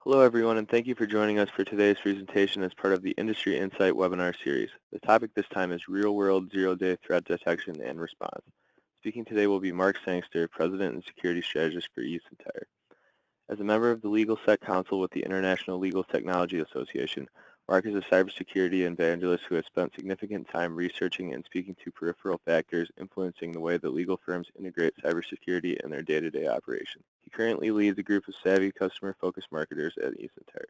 Hello everyone, and thank you for joining us for today's presentation as part of the Industry Insight webinar series. The topic this time is real-world zero-day threat detection and response. Speaking today will be Mark Sangster, President and Security Strategist for eSentire. As a member of the Legal Sec Council with the International Legal Technology Association, Mark is a cybersecurity evangelist who has spent significant time researching and speaking to peripheral factors influencing the way that legal firms integrate cybersecurity in their day-to-day operation. He currently leads a group of savvy customer-focused marketers at eSentire.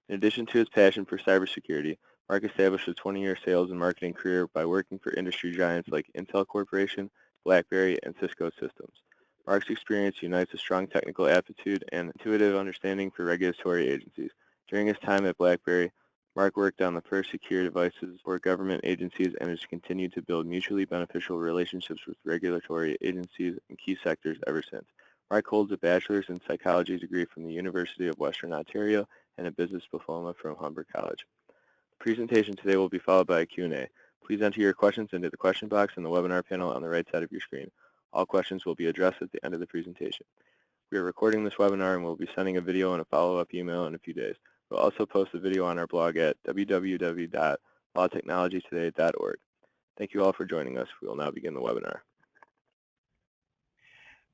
In addition to his passion for cybersecurity, Mark established a 20-year sales and marketing career by working for industry giants like Intel Corporation, BlackBerry, and Cisco Systems. Mark's experience unites a strong technical aptitude and intuitive understanding for regulatory agencies. During his time at BlackBerry, Mark worked on the first secure devices for government agencies and has continued to build mutually beneficial relationships with regulatory agencies in key sectors ever since. Mark holds a bachelor's in psychology degree from the University of Western Ontario and a business diploma from Humber College. The presentation today will be followed by a Q&A. Please enter your questions into the question box in the webinar panel on the right side of your screen. All questions will be addressed at the end of the presentation. We are recording this webinar and we'll be sending a video and a follow-up email in a few days. We'll also post the video on our blog at www.lawtechnologytoday.org. Thank you all for joining us. We will now begin the webinar.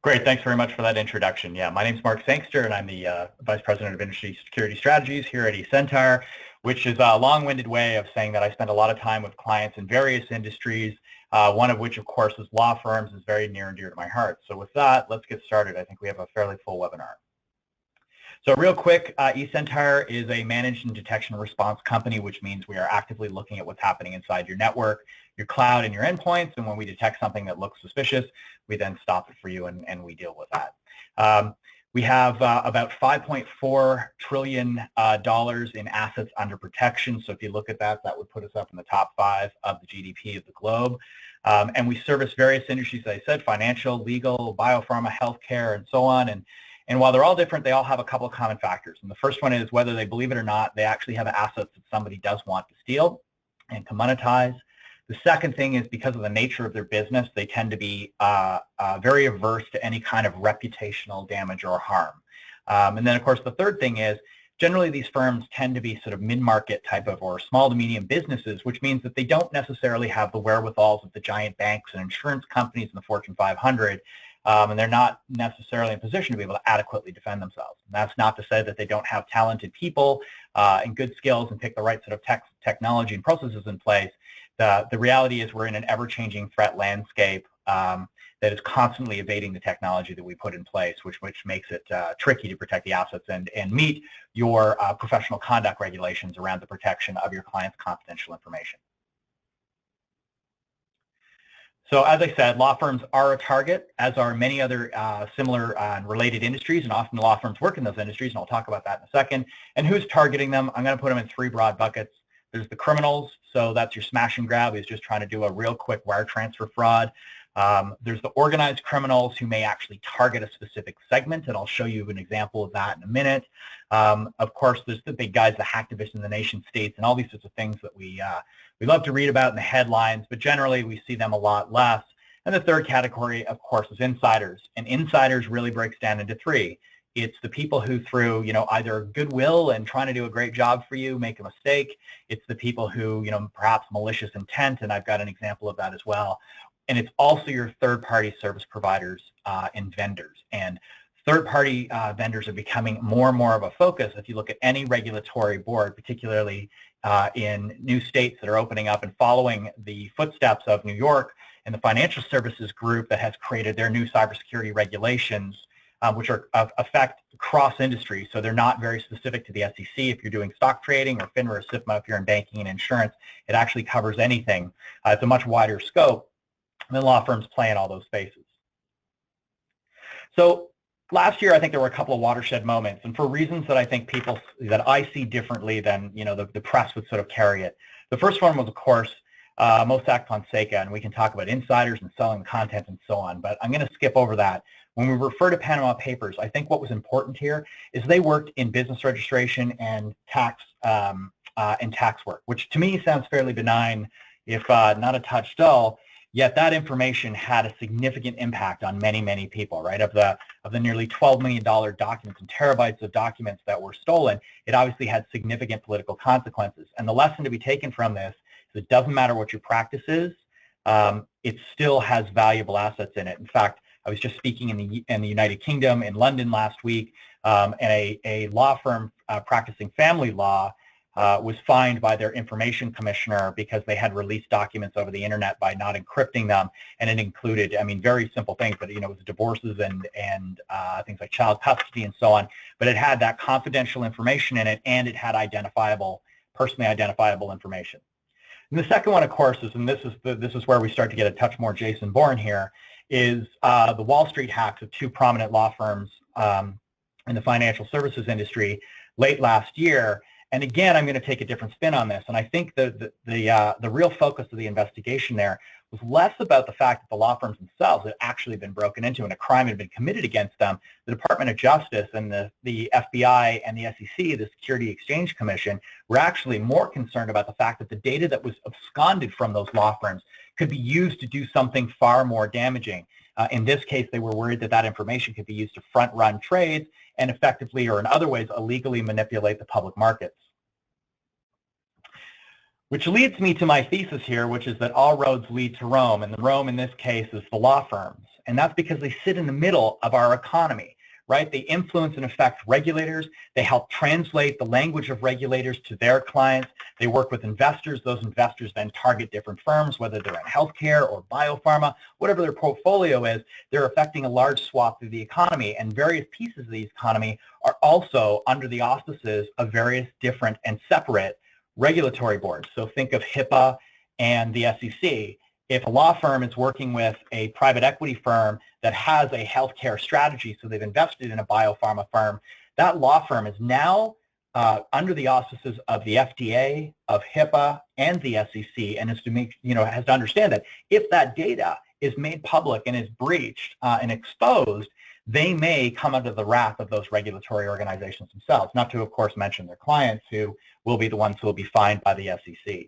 Great, thanks very much for that introduction. Yeah, my name is Mark Sangster and I'm the Vice President of Industry Security Strategies here at eSentire, which is a long-winded way of saying that I spend a lot of time with clients in various industries, one of which, of course, is law firms, is very near and dear to my heart. So with that, let's get started. I think we have a fairly full webinar. So real quick, eSentire is a managed and detection and response company, which means we are actively looking at what's happening inside your network, your cloud, and your endpoints. And when we detect something that looks suspicious, we then stop it for you and we deal with that. We have about $5.4 trillion in assets under protection. So if you look at that, that would put us up in the top 5 of the GDP of the globe. And we service various industries, as I said, financial, legal, biopharma, healthcare, and so on. And while they're all different, they all have a couple of common factors. And the first one is, whether they believe it or not, they actually have assets that somebody does want to steal and to monetize. The second thing is, because of the nature of their business, they tend to be very averse to any kind of reputational damage or harm. And then, of course, the third thing is, generally these firms tend to be sort of mid-market type of or small to medium businesses, which means that they don't necessarily have the wherewithals of the giant banks and insurance companies in the Fortune 500. And they're not necessarily in a position to be able to adequately defend themselves. And that's not to say that they don't have talented people and good skills and pick the right sort of technology and processes in place. The reality is, we're in an ever-changing threat landscape that is constantly evading the technology that we put in place, which makes it tricky to protect the assets and meet your professional conduct regulations around the protection of your client's confidential information. So as I said, law firms are a target, as are many other similar and related industries, and often law firms work in those industries, and I'll talk about that in a second. And who's targeting them? I'm going to put them in 3 broad buckets. There's the criminals, so that's your smash and grab, who's just trying to do a real quick wire transfer fraud. There's the organized criminals who may actually target a specific segment, and I'll show you an example of that in a minute. Of course, there's the big guys, the hacktivists in the nation states, and all these sorts of things that we love to read about in the headlines, but generally we see them a lot less. And the third category, of course, is insiders. And insiders really breaks down into 3. It's the people who, through either goodwill and trying to do a great job for you, make a mistake. It's the people who, perhaps malicious intent, and I've got an example of that as well. And it's also your third-party service providers and vendors. And third-party vendors are becoming more and more of a focus. If you look at any regulatory board, particularly in new states that are opening up and following the footsteps of New York and the financial services group that has created their new cybersecurity regulations, which are affect cross-industry. So they're not very specific to the SEC. If you're doing stock trading, or FINRA or SIFMA, if you're in banking and insurance, it actually covers anything. It's a much wider scope. And then law firms play in all those spaces. So last year, I think there were a couple of watershed moments, and for reasons that I think that I see differently than the press would sort of carry it. The first one was, of course, Mossack Fonseca, and we can talk about insiders and selling content and so on, but I'm going to skip over that. When we refer to Panama Papers, I think what was important here is they worked in business registration and tax work, which to me sounds fairly benign, if not a touch dull. Yet that information had a significant impact on many, many people, right? Of the nearly $12 million documents and terabytes of documents that were stolen, it obviously had significant political consequences. And the lesson to be taken from this is it doesn't matter what your practice is, it still has valuable assets in it. In fact, I was just speaking in the United Kingdom, in London last week, and a law firm practicing family law was fined by their information commissioner because they had released documents over the internet by not encrypting them, and it included, I mean, very simple things, but it was divorces and things like child custody and so on. But it had that confidential information in it, and it had personally identifiable information. And the second one, of course, is, and this is where we start to get a touch more Jason Bourne here, is the Wall Street hacks of two prominent law firms in the financial services industry late last year. And again, I'm going to take a different spin on this. And I think the real focus of the investigation there was less about the fact that the law firms themselves had actually been broken into and a crime had been committed against them. The Department of Justice and the FBI and the SEC, the Security Exchange Commission, were actually more concerned about the fact that the data that was absconded from those law firms could be used to do something far more damaging. In this case, they were worried that that information could be used to front-run trades and effectively or in other ways illegally manipulate the public markets. Which leads me to my thesis here, which is that all roads lead to Rome, and the Rome in this case is the law firms. And that's because they sit in the middle of our economy, right? They influence and affect regulators. They help translate the language of regulators to their clients. They work with investors. Those investors then target different firms, whether they're in healthcare or biopharma, whatever their portfolio is, they're affecting a large swath of the economy, and various pieces of the economy are also under the auspices of various different and separate regulatory boards. So think of HIPAA and the SEC. If a law firm is working with a private equity firm that has a healthcare strategy, so they've invested in a biopharma firm, that law firm is now under the auspices of the FDA, of HIPAA, and the SEC, and is to make, has to understand that if that data is made public and is breached and exposed, they may come under the wrath of those regulatory organizations themselves, not to, of course, mention their clients, who will be the ones who will be fined by the SEC.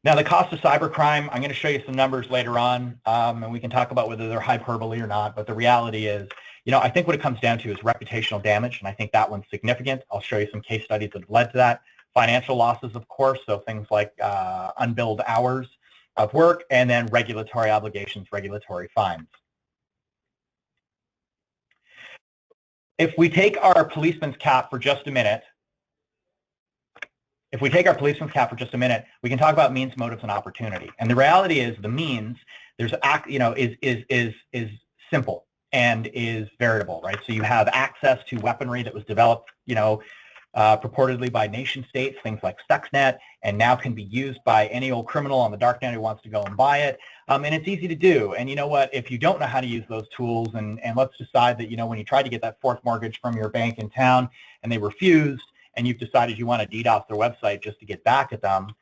Now, the cost of cybercrime, I'm going to show you some numbers later on, and we can talk about whether they're hyperbole or not, but the reality is, I think what it comes down to is reputational damage, and I think that one's significant. I'll show you some case studies that have led to that. Financial losses, of course, so things like unbilled hours of work, and then regulatory obligations, regulatory fines. If we take our policeman's cap for just a minute, we can talk about means, motives, and opportunity. And the reality is, the means, is simple and is variable, right? So you have access to weaponry that was developed, purportedly by nation states, things like Stuxnet, and now can be used by any old criminal on the darknet who wants to go and buy it. And it's easy to do. And you know what? If you don't know how to use those tools, and let's decide that, when you tried to get that fourth mortgage from your bank in town and they refused, and you've decided you want to DDoS their website just to get back at them,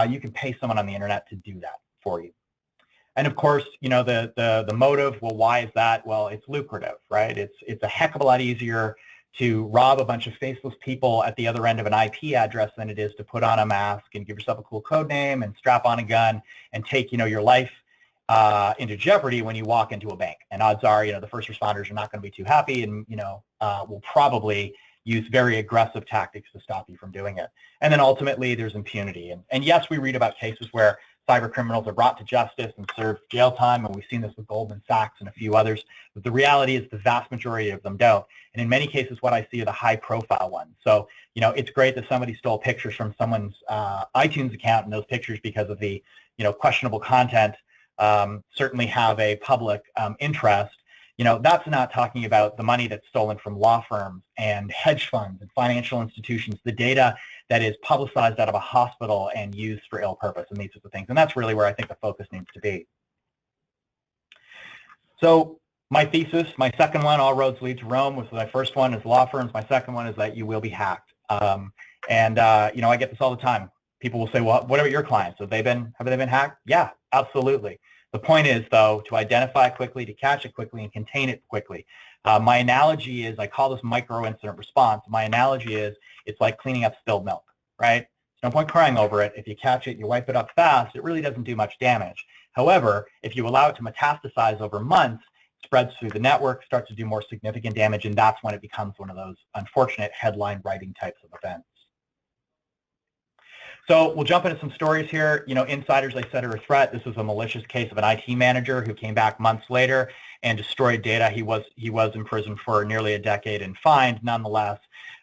you can pay someone on the internet to do that for you. And of course, the motive, well, why is that? Well, it's lucrative, right? It's a heck of a lot easier to rob a bunch of faceless people at the other end of an IP address than it is to put on a mask and give yourself a cool code name and strap on a gun and take, your life into jeopardy when you walk into a bank. And odds are, the first responders are not going to be too happy, and, will probably use very aggressive tactics to stop you from doing it. And then ultimately, there's impunity. And yes, we read about cases where cyber criminals are brought to justice and serve jail time, and we've seen this with Goldman Sachs and a few others. But the reality is the vast majority of them don't. And in many cases, what I see are the high-profile ones. So, it's great that somebody stole pictures from someone's iTunes account, and those pictures, because of the, questionable content, certainly have a public interest. That's not talking about the money that's stolen from law firms and hedge funds and financial institutions, the data that is publicized out of a hospital and used for ill purpose, and these sorts of things. And that's really where I think the focus needs to be. So my thesis, my second one, all roads lead to Rome, was my first one is law firms. My second one is that you will be hacked. I get this all the time. People will say, well, what about your clients? Have they been hacked? Yeah, absolutely. The point is, though, to identify quickly, to catch it quickly, and contain it quickly. My analogy is, I call this micro incident response. My analogy is, it's like cleaning up spilled milk, right? There's no point crying over it. If you catch it, you wipe it up fast, it really doesn't do much damage. However, if you allow it to metastasize over months, it spreads through the network, starts to do more significant damage, and that's when it becomes one of those unfortunate headline writing types of events. So we'll jump into some stories here. You know, insiders, I said, are a threat. This was a malicious case of an IT manager who came back months later and destroyed data. He was in prison for nearly a decade and fined. Nonetheless,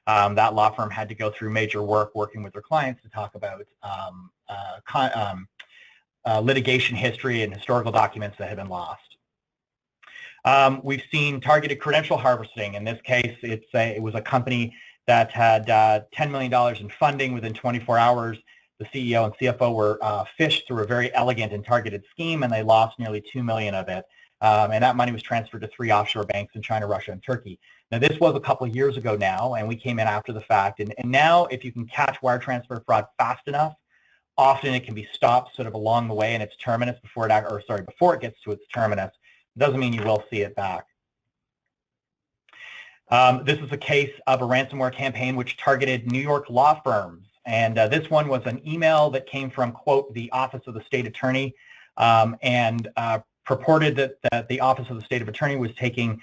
that law firm had to go through major work working with their clients to talk about litigation history and historical documents that had been lost. We've seen targeted credential harvesting. In this case, it was a company that had $10 million in funding within 24 hours. The CEO and CFO were fished through a very elegant and targeted scheme, and they lost nearly $2 million of it. And that money was transferred to 3 offshore banks in China, Russia, and Turkey. Now, this was a couple of years ago now, and we came in after the fact. And now, if you can catch wire transfer fraud fast enough, often it can be stopped sort of along the way in its terminus before it gets to its terminus. It doesn't mean you will see it back. This is a case of a ransomware campaign which targeted New York law firms. And this one was an email that came from, quote, the Office of the State Attorney, and purported that the Office of the State Attorney was taking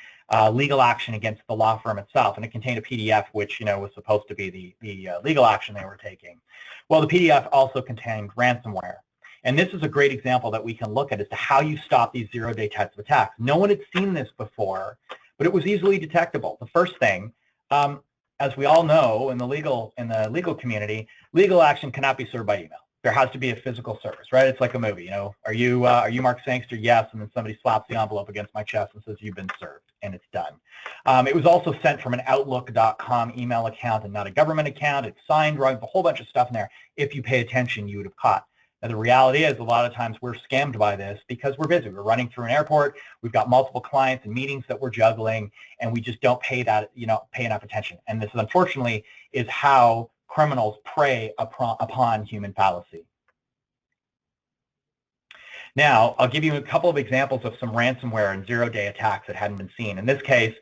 legal action against the law firm itself. And it contained a PDF which, you know, was supposed to be the legal action they were taking. Well, the PDF also contained ransomware. And this is a great example that we can look at as to how you stop these zero-day types of attacks. No one had seen this before, but it was easily detectable. The first thing, as we all know in the legal community, legal action cannot be served by email. There has to be a physical service, right? It's like a movie. You know, are you Mark Sangster? Yes, and then somebody slaps the envelope against my chest and says you've been served, and it's done. It was also sent from an Outlook.com email account and not a government account. It's signed, right? A whole bunch of stuff in there. If you pay attention, you would have caught. Now, the reality is a lot of times we're scammed by this because we're busy. We're running through an airport. We've got multiple clients and meetings that we're juggling, and we just don't pay enough attention. And this, unfortunately, is how criminals prey upon human fallacy. Now, I'll give you a couple of examples of some ransomware and zero-day attacks that hadn't been seen. In this case,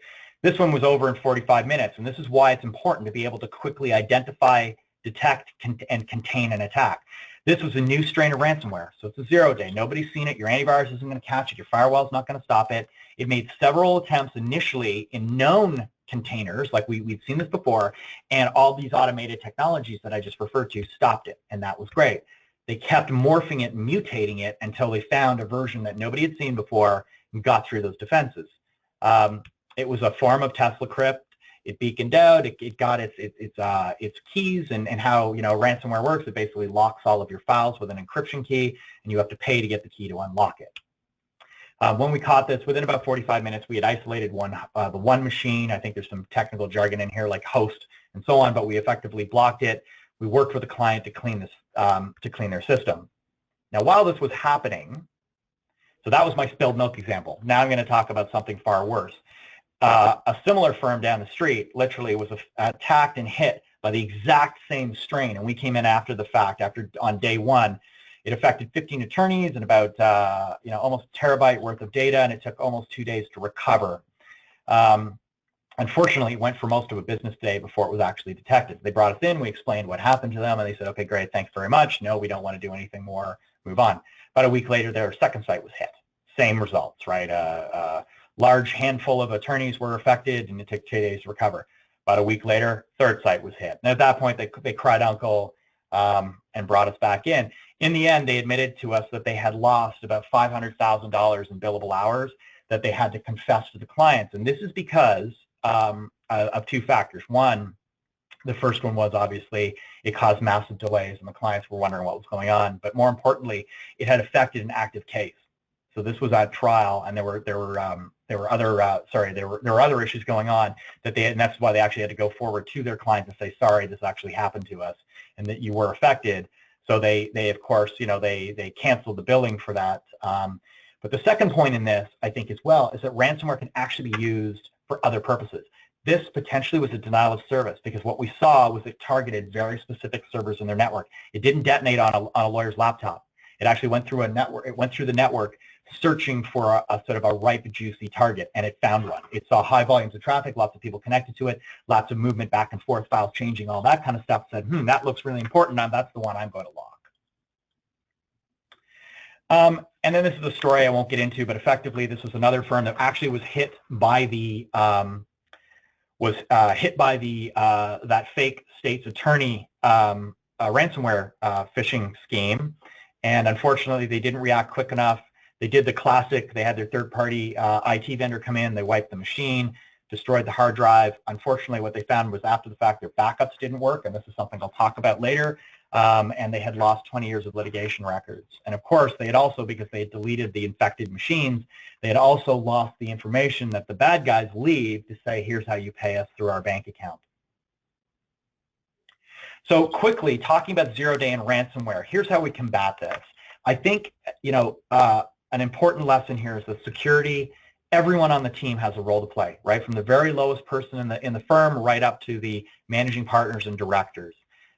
this one was over in 45 minutes, and this is why it's important to be able to quickly identify, detect, and contain an attack. This was a new strain of ransomware, so it's a zero-day. Nobody's seen it. Your antivirus isn't going to catch it. Your firewall's not going to stop it. It made several attempts initially in known containers, like we've seen this before, and all these automated technologies that I just referred to stopped it, and that was great. They kept morphing it and mutating it until they found a version that nobody had seen before and got through those defenses. It was a form of TeslaCrypt. It beaconed out. It got its keys and how, you know, ransomware works. It basically locks all of your files with an encryption key, and you have to pay to get the key to unlock it. When we caught this, within about 45 minutes, we had isolated the one machine. I think there's some technical jargon in here like host and so on, but we effectively blocked it. We worked with the client to clean their system. Now, while this was happening, so that was my spilled milk example. Now I'm going to talk about something far worse. A similar firm down the street literally was attacked and hit by the exact same strain, and we came in after the fact. On day one, it affected 15 attorneys and about almost a terabyte worth of data, and it took almost 2 days to recover. Unfortunately, it went for most of a business day before it was actually detected. They brought us in, we explained what happened to them, and they said, okay, great, thanks very much. No, we don't want to do anything more, move on. About a week later, their second site was hit. Same results, right? Large handful of attorneys were affected, and it took 2 days to recover. About a week later, third site was hit. And at that point, they cried uncle and brought us back in. In the end, they admitted to us that they had lost about $500,000 in billable hours that they had to confess to the clients. And this is because of two factors. One, the first one was obviously it caused massive delays, and the clients were wondering what was going on. But more importantly, it had affected an active case. So this was at trial, and there were other issues going on and that's why they actually had to go forward to their client and say, sorry, this actually happened to us, and that you were affected. So they of course, they canceled the billing for that. But the second point in this, I think as well, is that ransomware can actually be used for other purposes. This potentially was a denial of service because what we saw was it targeted very specific servers in their network. It didn't detonate on a lawyer's laptop. It actually went through a network. It went through the network, searching for a sort of a ripe, juicy target, and it found one. It saw high volumes of traffic, lots of people connected to it, lots of movement back and forth, files changing, all that kind of stuff. Said, that looks really important. That's the one I'm going to log. And then this is a story I won't get into, but effectively this was another firm that actually was hit by the that fake state's attorney ransomware phishing scheme, and unfortunately they didn't react quick enough. They did the classic. They had their third-party IT vendor come in. They wiped the machine, destroyed the hard drive. Unfortunately, what they found was after the fact their backups didn't work, and this is something I'll talk about later. And they had lost 20 years of litigation records. And of course, they had also, because they had deleted the infected machines, they had also lost the information that the bad guys leave to say, here's how you pay us through our bank account. So quickly, talking about zero-day and ransomware, here's how we combat this. I think, an important lesson here is that security, everyone on the team has a role to play, right? From the very lowest person in the firm right up to the managing partners and directors.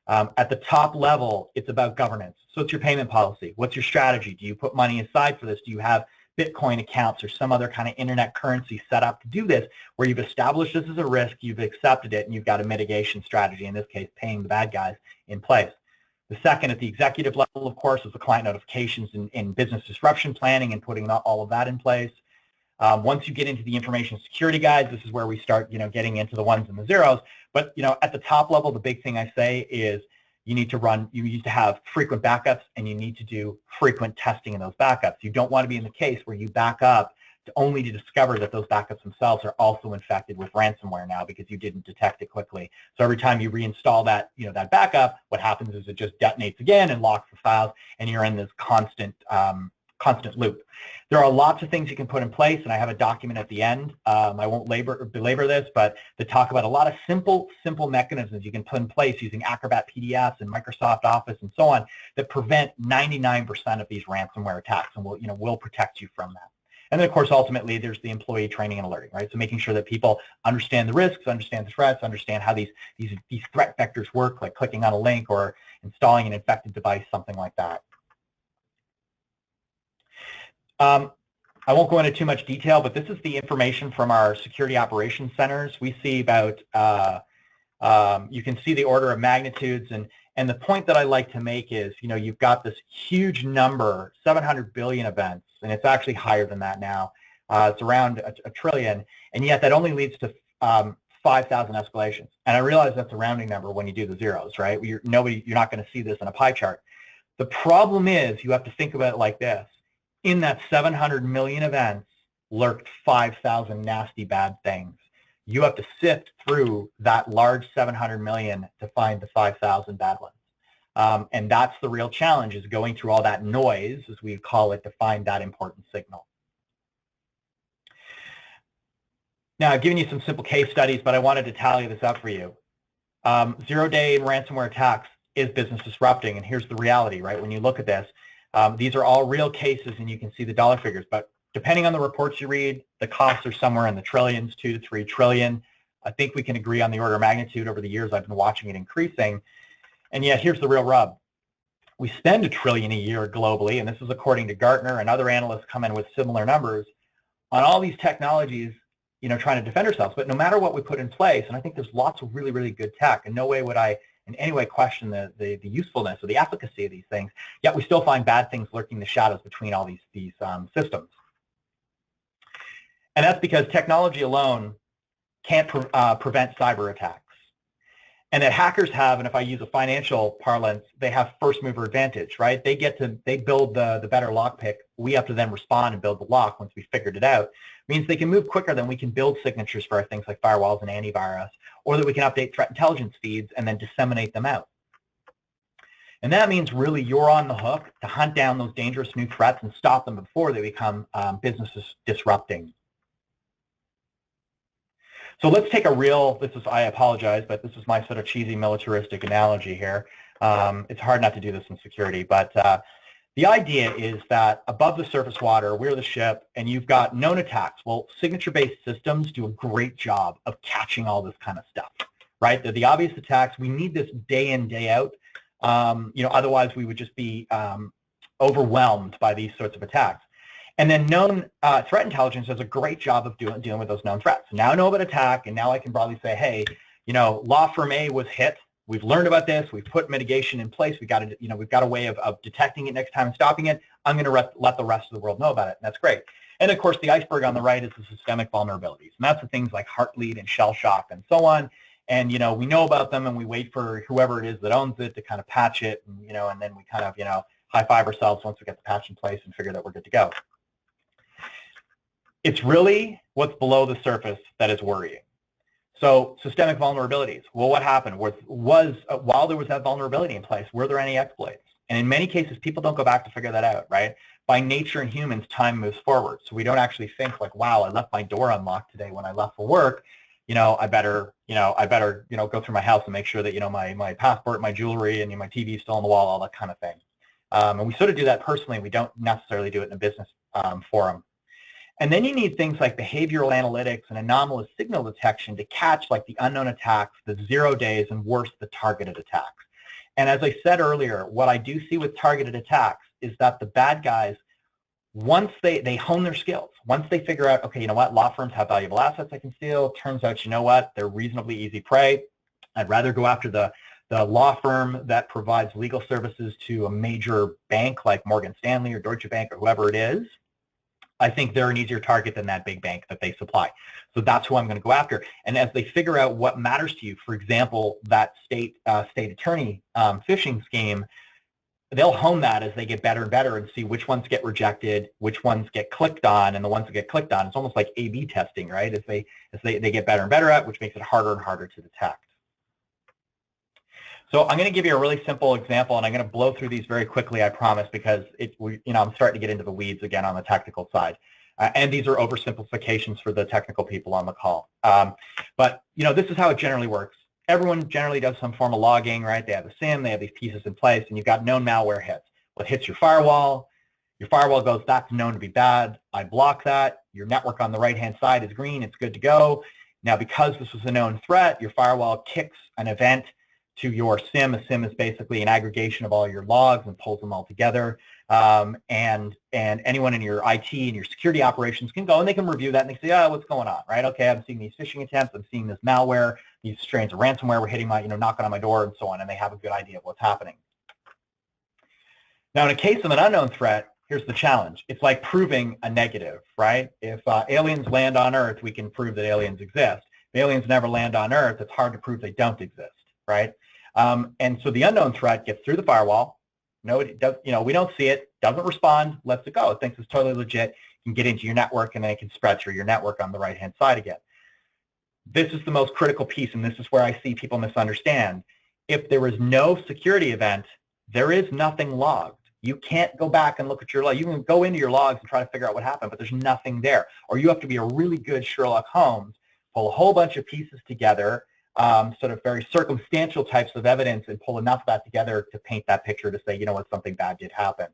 At the top level, it's about governance. So it's your payment policy. What's your strategy? Do you put money aside for this? Do you have Bitcoin accounts or some other kind of internet currency set up to do this, where you've established this as a risk, you've accepted it, and you've got a mitigation strategy, in this case, paying the bad guys, in place. The second, at the executive level, of course, is the client notifications and business disruption planning and putting all of that in place. Once you get into the information security guides, this is where we start, getting into the ones and the zeros. But, at the top level, the big thing I say is you need to have frequent backups, and you need to do frequent testing in those backups. You don't want to be in the case where you back up only to discover that those backups themselves are also infected with ransomware now because you didn't detect it quickly. So every time you reinstall that, that backup, what happens is it just detonates again and locks the files, and you're in this constant loop. There are lots of things you can put in place, and I have a document at the end. I won't belabor this, but to talk about a lot of simple mechanisms you can put in place using Acrobat PDFs and Microsoft Office and so on that prevent 99% of these ransomware attacks, and will protect you from that. And then, of course, ultimately, there's the employee training and alerting, right? So making sure that people understand the risks, understand the threats, understand how these threat vectors work, like clicking on a link or installing an infected device, something like that. I won't go into too much detail, but this is the information from our security operations centers. We see about, you can see the order of magnitudes, and the point that I like to make is, you've got this huge number, 700 billion events, and it's actually higher than that now. It's around a trillion, and yet that only leads to 5,000 escalations. And I realize that's a rounding number when you do the zeros, right? You're not going to see this in a pie chart. The problem is you have to think about it like this. In that 700 million events lurked 5,000 nasty bad things. You have to sift through that large 700 million to find the 5,000 bad ones. And that's the real challenge, is going through all that noise, as we call it, to find that important signal. Now, I've given you some simple case studies, but I wanted to tally this up for you. Zero-day ransomware attacks is business disrupting, and here's the reality, right? When you look at this, these are all real cases, and you can see the dollar figures, but depending on the reports you read, the costs are somewhere in the trillions, 2 to 3 trillion. I think we can agree on the order of magnitude. Over the years, I've been watching it increasing. And yet, here's the real rub. We spend $1 trillion a year globally, and this is according to Gartner, and other analysts come in with similar numbers, on all these technologies, trying to defend ourselves. But no matter what we put in place, and I think there's lots of really, really good tech, and no way would I in any way question the usefulness or the efficacy of these things, yet we still find bad things lurking in the shadows between all these systems. And that's because technology alone can't prevent cyber attacks. And that hackers have, and if I use a financial parlance, they have first mover advantage, right? They build the better lockpick. We have to then respond and build the lock once we figured it out. It means they can move quicker than we can build signatures for things like firewalls and antivirus, or that we can update threat intelligence feeds and then disseminate them out. And that means really you're on the hook to hunt down those dangerous new threats and stop them before they become business disrupting. So let's take I apologize, but this is my sort of cheesy militaristic analogy here. It's hard not to do this in security, but the idea is that above the surface water, we're the ship, and you've got known attacks. Well, signature-based systems do a great job of catching all this kind of stuff, right? The obvious attacks, we need this day in, day out. Otherwise we would just be overwhelmed by these sorts of attacks. And then known threat intelligence does a great job of dealing with those known threats. Now I know about attack, and now I can broadly say, hey, law firm A was hit. We've learned about this. We've put mitigation in place. We've got a way of detecting it next time and stopping it. I'm going to let the rest of the world know about it, and that's great. And of course, the iceberg on the right is the systemic vulnerabilities, and that's the things like Heartbleed and shell shock and so on. And we know about them, and we wait for whoever it is that owns it to kind of patch it, and and then we kind of high five ourselves once we get the patch in place and figure that we're good to go. It's really what's below the surface that is worrying. So systemic vulnerabilities. Well, what happened was while there was that vulnerability in place, were there any exploits? And in many cases, people don't go back to figure that out, right? By nature in humans, time moves forward. So we don't actually think like, wow, I left my door unlocked today when I left for work. I better go through my house and make sure that, my passport, my jewelry, and my TV is still on the wall, all that kind of thing. And we sort of do that personally. We don't necessarily do it in a business forum. And then you need things like behavioral analytics and anomalous signal detection to catch like the unknown attacks, the 0 days, and worse, the targeted attacks. And as I said earlier, what I do see with targeted attacks is that the bad guys, once they hone their skills, once they figure out, okay, law firms have valuable assets I can steal, turns out, they're reasonably easy prey. I'd rather go after the law firm that provides legal services to a major bank like Morgan Stanley or Deutsche Bank or whoever it is. I think they're an easier target than that big bank that they supply. So that's who I'm going to go after. And as they figure out what matters to you, for example, that state attorney phishing scheme, they'll hone that as they get better and better and see which ones get rejected, which ones get clicked on, and the ones that get clicked on, it's almost like A/B testing, right? As they get better and better at, which makes it harder and harder to detect. So I'm going to give you a really simple example, and I'm going to blow through these very quickly, I promise, because I'm starting to get into the weeds again on the technical side. And these are oversimplifications for the technical people on the call. But this is how it generally works. Everyone generally does some form of logging, right? They have a SIM, they have these pieces in place, and you've got known malware hits. Well, it hits your firewall goes, that's known to be bad. I block that. Your network on the right-hand side is green. It's good to go. Now, because this was a known threat, your firewall kicks an event to your SIM. A SIM is basically an aggregation of all your logs and pulls them all together. And anyone in your IT and your security operations can go and they can review that and they say, oh, what's going on, right? Okay, I'm seeing these phishing attempts. I'm seeing this malware. These strains of ransomware were hitting my, knocking on my door and so on, and they have a good idea of what's happening. Now, in a case of an unknown threat, here's the challenge. It's like proving a negative, right? If aliens land on Earth, we can prove that aliens exist. If aliens never land on Earth, it's hard to prove they don't exist, right? And so the unknown threat gets through the firewall. No, it does, we don't see it, doesn't respond, lets it go. It thinks it's totally legit, can get into your network, and then it can spread through your network on the right-hand side again. This is the most critical piece, and this is where I see people misunderstand. If there is no security event, there is nothing logged. You can't go back and look at your log. You can go into your logs and try to figure out what happened, but there's nothing there. Or you have to be a really good Sherlock Holmes, pull a whole bunch of pieces together, sort of very circumstantial types of evidence, and pull enough of that together to paint that picture to say, you know what, something bad did happen.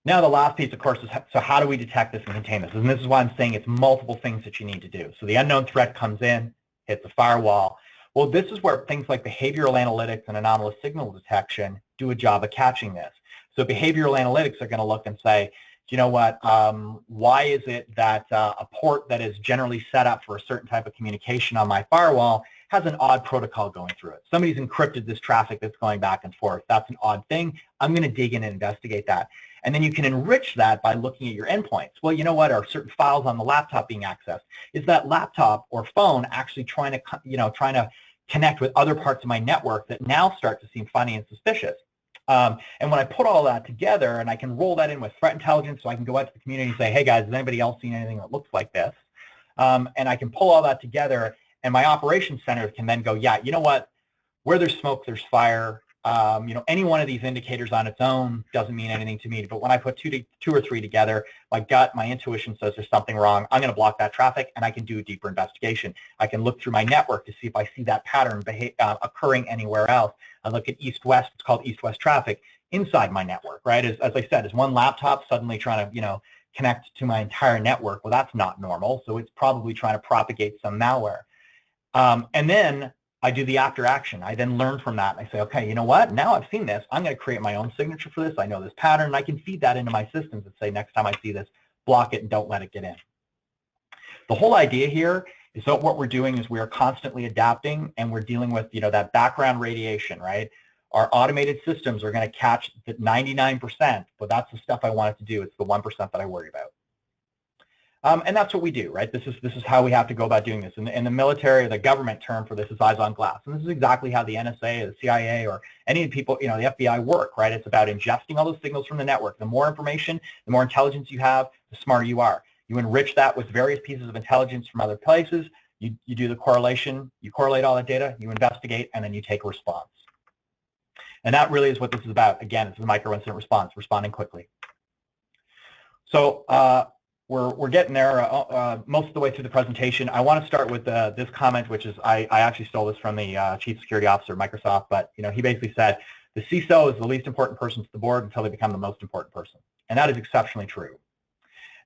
Now the last piece, of course, is so how do we detect this and contain this? And this is why I'm saying it's multiple things that you need to do. So the unknown threat comes in, hits the firewall. Well, this is where things like behavioral analytics and anomalous signal detection do a job of catching this. So behavioral analytics are going to look and say, you know what, why is it that a port that is generally set up for a certain type of communication on my firewall has an odd protocol going through it? Somebody's encrypted this traffic that's going back and forth. That's an odd thing. I'm going to dig in and investigate that. And then you can enrich that by looking at your endpoints. Well, you know what, are certain files on the laptop being accessed? Is that laptop or phone actually trying to connect with other parts of my network that now start to seem funny and suspicious? And when I put all that together, and I can roll that in with threat intelligence, so I can go out to the community and say, hey guys, has anybody else seen anything that looks like this? And I can pull all that together, and my operations center can then go, yeah, you know what, where there's smoke, there's fire. Any one of these indicators on its own doesn't mean anything to me, but when I put two or three together, my gut, my intuition says there's something wrong. I'm going to block that traffic, and I can do a deeper investigation. I can look through my network to see if I see that pattern occurring anywhere else. I look at east-west, it's called east-west traffic, inside my network, right? As I said, is one laptop suddenly trying to, connect to my entire network? Well, that's not normal, so it's probably trying to propagate some malware. And then I do the after action. I then learn from that, and I say, okay, you know what? Now I've seen this. I'm going to create my own signature for this. I know this pattern, and I can feed that into my systems and say, next time I see this, block it and don't let it get in. The whole idea here is that what we're doing is we are constantly adapting, and we're dealing with, that background radiation, right? Our automated systems are going to catch the 99%, but that's the stuff I want it to do. It's the 1% that I worry about. And that's what we do, right? This is how we have to go about doing this. In the military, the government term for this is eyes on glass. And this is exactly how the NSA, or the CIA, or any people, the FBI work, right? It's about ingesting all those signals from the network. The more information, the more intelligence you have, the smarter you are. You enrich that with various pieces of intelligence from other places. You do the correlation. You correlate all that data. You investigate, and then you take a response. And that really is what this is about. Again, it's a micro-incident response, responding quickly. So we're getting there most of the way through the presentation. I want to start with this comment, which is I actually stole this from the Chief Security Officer of Microsoft, but he basically said, the CISO is the least important person to the board until they become the most important person. And that is exceptionally true.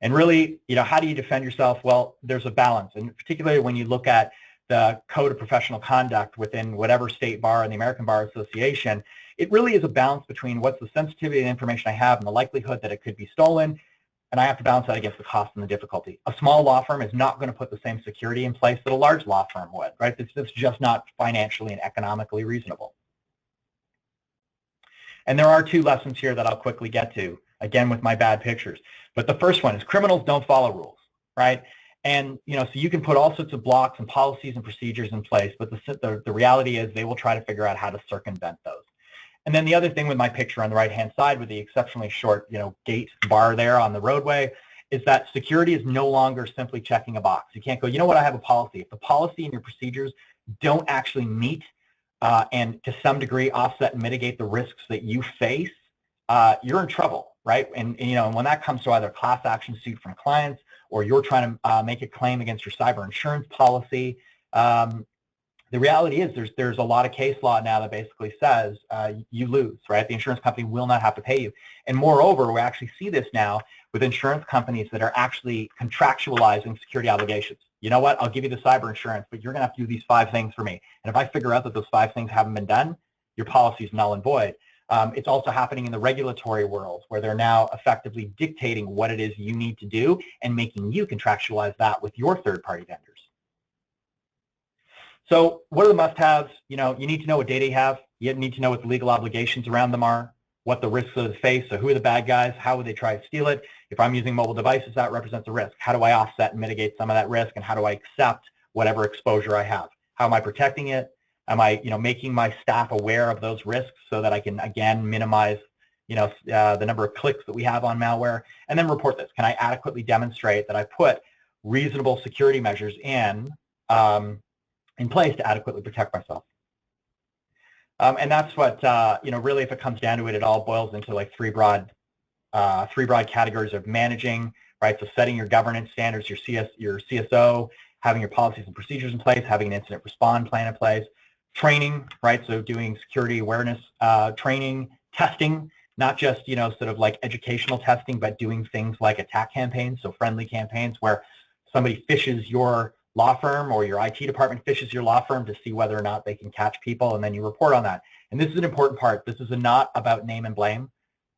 And really, how do you defend yourself? Well, there's a balance, and particularly when you look at the Code of Professional Conduct within whatever state bar and the American Bar Association, it really is a balance between what's the sensitivity of the information I have and the likelihood that it could be stolen, and I have to balance that against the cost and the difficulty. A small law firm is not going to put the same security in place that a large law firm would, right? It's just not financially and economically reasonable. And there are two lessons here that I'll quickly get to, again with my bad pictures. But the first one is criminals don't follow rules, right? And so you can put all sorts of blocks and policies and procedures in place, but the reality is they will try to figure out how to circumvent those. And then the other thing with my picture on the right-hand side with the exceptionally short, gate bar there on the roadway is that security is no longer simply checking a box. You can't go, you know what, I have a policy. If the policy and your procedures don't actually meet and to some degree offset and mitigate the risks that you face, you're in trouble, right? And when that comes to either class action suit from clients or you're trying to make a claim against your cyber insurance policy, the reality is there's a lot of case law now that basically says you lose, right? The insurance company will not have to pay you. And moreover, we actually see this now with insurance companies that are actually contractualizing security obligations. You know what? I'll give you the cyber insurance, but you're going to have to do these 5 things for me. And if I figure out that those 5 things haven't been done, your policy is null and void. It's also happening in the regulatory world where they're now effectively dictating what it is you need to do and making you contractualize that with your third-party vendors. So what are the must-haves? You need to know what data you have. You need to know what the legal obligations around them are, what the risks of the face, so who are the bad guys, how would they try to steal it? If I'm using mobile devices, that represents a risk. How do I offset and mitigate some of that risk, and how do I accept whatever exposure I have? How am I protecting it? Am I, making my staff aware of those risks so that I can, again, minimize, the number of clicks that we have on malware, and then report this. Can I adequately demonstrate that I put reasonable security measures in place to adequately protect myself? And that's what, really, if it comes down to it, it all boils into like three broad categories of managing, right? So setting your governance standards, your CSO, having your policies and procedures in place, having an incident response plan in place, training, right? So doing security awareness training, testing, not just, sort of like educational testing, but doing things like attack campaigns, so friendly campaigns where somebody phishes your law firm or your IT department phishes your law firm to see whether or not they can catch people, and then you report on that. And this is an important part. This is not about name and blame.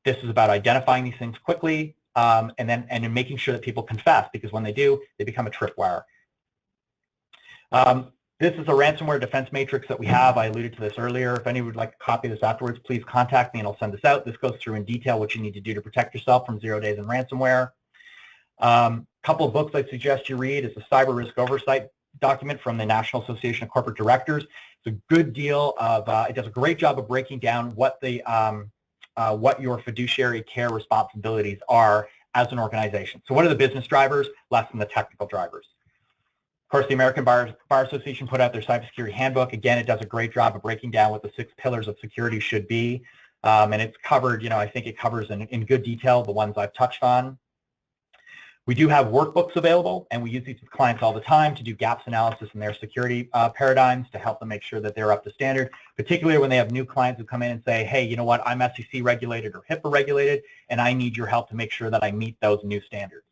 This is about identifying these things quickly and in making sure that people confess, because when they do, they become a tripwire. This is a ransomware defense matrix that we have. I alluded to this earlier. If anyone would like to copy this afterwards, please contact me and I'll send this out. This goes through in detail what you need to do to protect yourself from 0 days in ransomware. Couple of books I suggest you read is the Cyber Risk Oversight document from the National Association of Corporate Directors. It's a good deal of, it does a great job of breaking down what your fiduciary care responsibilities are as an organization. So what are the business drivers, less than the technical drivers? Of course, the American Bar Association put out their cybersecurity handbook. Again, it does a great job of breaking down what the 6 pillars of security should be. And it's covered, I think it covers in good detail the ones I've touched on. We do have workbooks available, and we use these with clients all the time to do gaps analysis in their security paradigms to help them make sure that they're up to standard, particularly when they have new clients who come in and say, hey, you know what, I'm SEC regulated or HIPAA regulated, and I need your help to make sure that I meet those new standards.